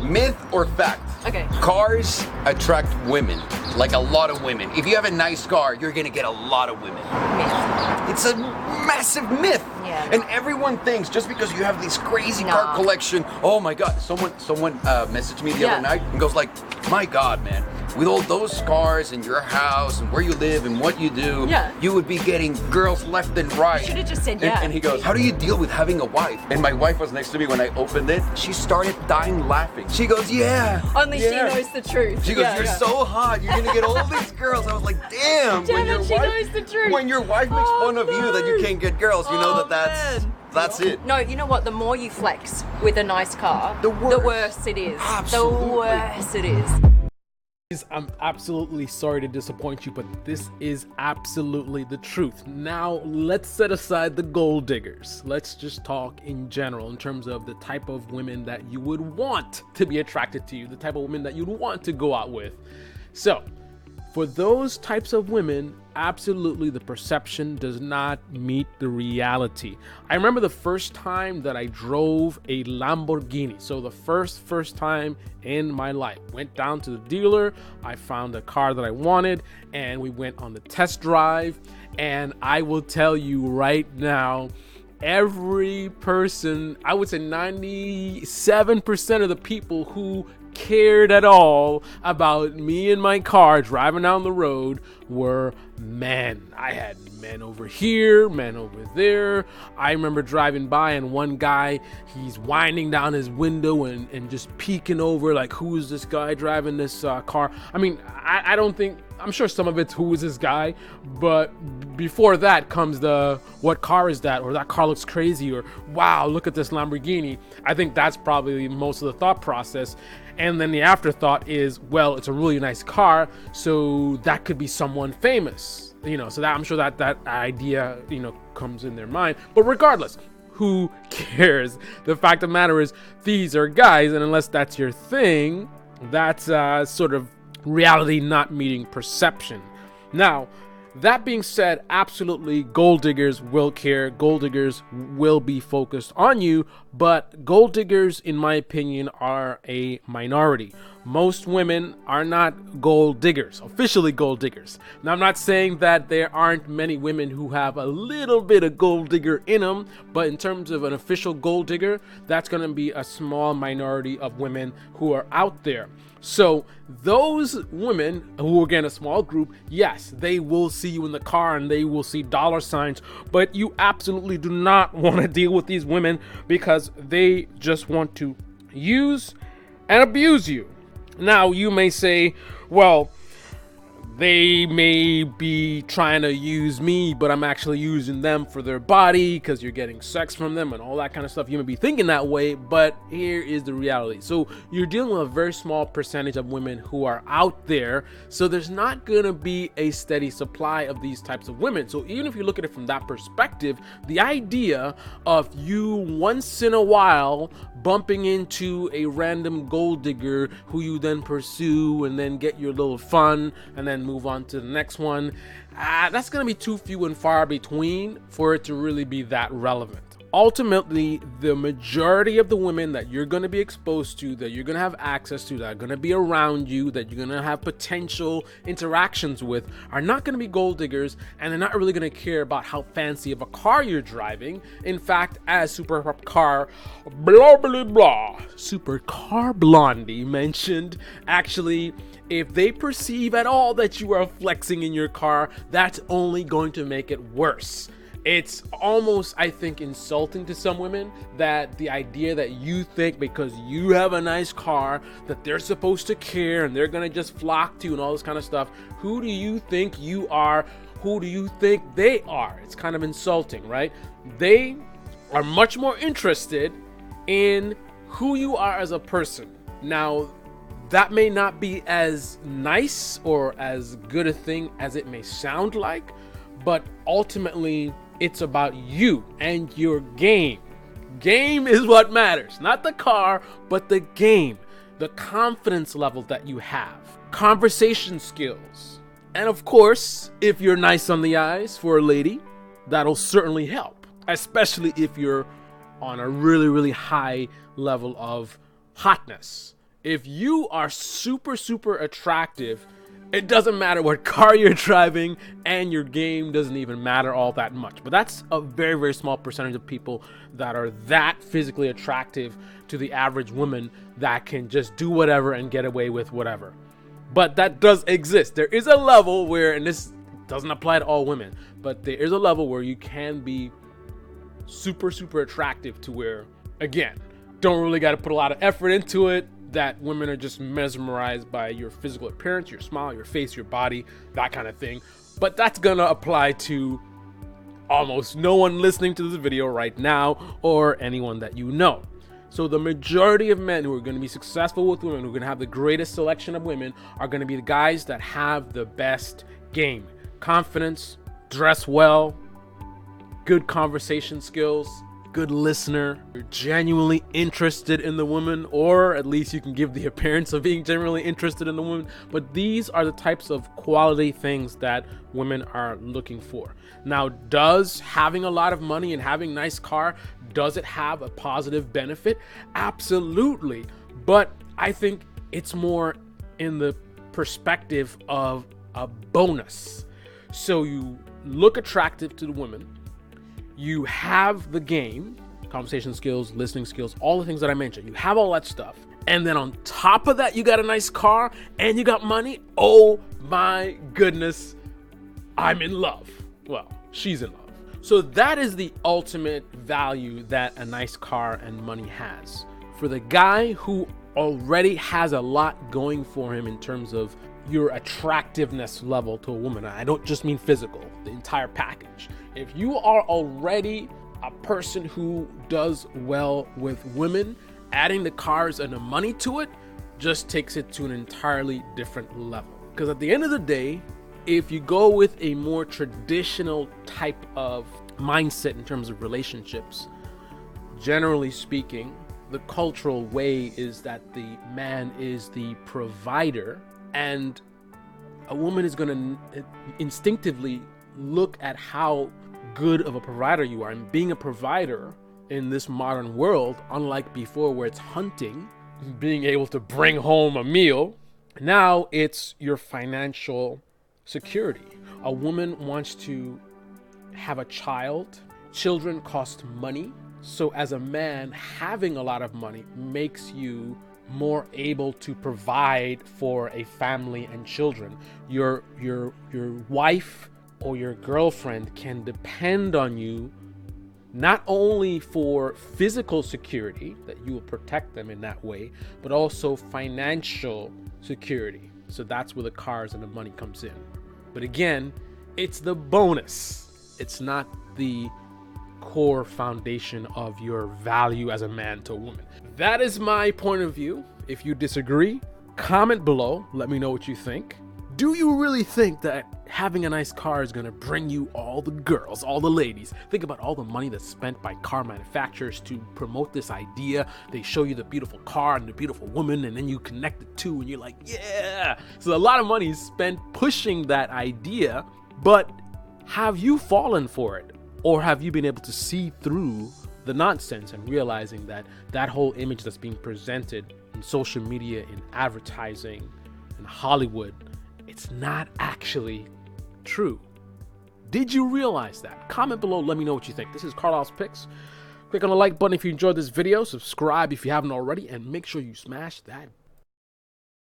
Myth or fact? Okay. Cars attract women, like a lot of women. If you have a nice car, you're gonna get a lot of women. Myth. It's a massive myth. Yeah. And everyone thinks just because you have this crazy car collection, oh my God, someone messaged me the other night and goes like, my God, man, with all those cars in your house and where you live and what you do, you would be getting girls left and right. You should have just said And he goes, how do you deal with having a wife? And my wife was next to me when I opened it. She started dying laughing. She goes, Only she knows the truth. She goes, you're so hot. You're gonna get all these girls. I was like, damn. She knows the truth. When your wife makes fun of you that you can't get girls, you know that's it. No, you know what? The more you flex with a nice car, the worse it is. Absolutely. The worse it is. I'm absolutely sorry to disappoint you, but this is absolutely the truth. Now, let's set aside the gold diggers. Let's just talk in general in terms of the type of women that you would want to be attracted to you, the type of women that you'd want to go out with. So, for those types of women, absolutely the perception does not meet the reality. I remember the first time that I drove a Lamborghini. So the first time in my life, went down to the dealer, I found a car that I wanted, and we went on the test drive. And I will tell you right now, every person, I would say 97% of the people who cared at all about me and my car driving down the road were men. I had men over here, men over there. I remember driving by and one guy, he's winding down his window and just peeking over like, who is this guy driving this car? I mean, I don't think, I'm sure some of it's who is this guy, but before that comes the what car is that, or that car looks crazy, or wow, look at this Lamborghini. I think that's probably most of the thought process. And then the afterthought is, well, it's a really nice car, so that could be someone famous, you know, so that I'm sure that idea, you know, comes in their mind. But regardless, who cares? The fact of the matter is, these are guys, and unless that's your thing, that's sort of reality not meeting perception. Now, that being said, absolutely, gold diggers will care. Gold diggers will be focused on you, but gold diggers, in my opinion, are a minority. Most women are not gold diggers, officially gold diggers. Now, I'm not saying that there aren't many women who have a little bit of gold digger in them, but in terms of an official gold digger, that's going to be a small minority of women who are out there. So those women who are, again, a small group, yes, they will see you in the car and they will see dollar signs, but you absolutely do not want to deal with these women because they just want to use and abuse you. Now, you may say, well, they may be trying to use me, but I'm actually using them for their body because you're getting sex from them and all that kind of stuff. You may be thinking that way, but here is the reality. So you're dealing with a very small percentage of women who are out there. So there's not going to be a steady supply of these types of women. So even if you look at it from that perspective, the idea of you once in a while bumping into a random gold digger who you then pursue and then get your little fun and then move on to the next one, that's going to be too few and far between for it to really be that relevant. Ultimately, the majority of the women that you're going to be exposed to, that you're going to have access to, that are going to be around you, that you're going to have potential interactions with, are not going to be gold diggers, and they're not really going to care about how fancy of a car you're driving. In fact, as Supercar Blondie mentioned, actually, if they perceive at all that you are flexing in your car, that's only going to make it worse. It's almost, I think, insulting to some women that the idea that you think because you have a nice car that they're supposed to care and they're gonna just flock to you and all this kind of stuff. Who do you think you are? Who do you think they are? It's kind of insulting, right? They are much more interested in who you are as a person. Now, that may not be as nice or as good a thing as it may sound like, but ultimately, it's about you and your game. Game is what matters. Not the car, but the game. The confidence level that you have. Conversation skills. And of course, if you're nice on the eyes for a lady, that'll certainly help. Especially if you're on a really, really high level of hotness. If you are super, super attractive, it doesn't matter what car you're driving, and your game doesn't even matter all that much. But that's a very, very small percentage of people that are that physically attractive to the average woman that can just do whatever and get away with whatever. But that does exist. There is a level where, and this doesn't apply to all women, but there is a level where you can be super, super attractive to where, again, don't really got to put a lot of effort into it, that women are just mesmerized by your physical appearance, your smile, your face, your body, that kind of thing. But that's gonna apply to almost no one listening to this video right now, or anyone that you know. So the majority of men who are going to be successful with women, who are going to have the greatest selection of women, are going to be the guys that have the best game. Confidence, dress well, good conversation skills, good listener, you're genuinely interested in the woman, or at least you can give the appearance of being genuinely interested in the woman. But these are the types of quality things that women are looking for. Now, does having a lot of money and having a nice car, does it have a positive benefit? Absolutely. But I think it's more in the perspective of a bonus. So you look attractive to the woman, you have the game, conversation skills, listening skills, all the things that I mentioned. You have all that stuff. And then on top of that, you got a nice car and you got money. Oh my goodness, I'm in love. Well, she's in love. So that is the ultimate value that a nice car and money has. For the guy who already has a lot going for him in terms of your attractiveness level to a woman, I don't just mean physical, the entire package. If you are already a person who does well with women, adding the cars and the money to it just takes it to an entirely different level. Because at the end of the day, if you go with a more traditional type of mindset in terms of relationships, generally speaking, the cultural way is that the man is the provider, and a woman is going to instinctively look at how good of a provider you are. And being a provider in this modern world, unlike before where it's hunting, being able to bring home a meal, now it's your financial security. A woman wants to have a child. Children cost money. So as a man, having a lot of money makes you more able to provide for a family and children. Your wife or your girlfriend can depend on you not only for physical security, that you will protect them in that way, but also financial security. So that's where the cars and the money comes in. But again, it's the bonus. It's not the core foundation of your value as a man to a woman. That is my point of view. If you disagree, comment below. Let me know what you think. Do you really think that having a nice car is going to bring you all the girls, all the ladies? Think about all the money that's spent by car manufacturers to promote this idea. They show you the beautiful car and the beautiful woman, and then you connect the two and you're like, yeah. So a lot of money is spent pushing that idea, but have you fallen for it? Or have you been able to see through the nonsense and realizing that that whole image that's being presented in social media, in advertising, in Hollywood, it's not actually true? Did you realize that? Comment below, let me know what you think. This is Carlos Picks. Click on the like button if you enjoyed this video, subscribe if you haven't already, and make sure you smash that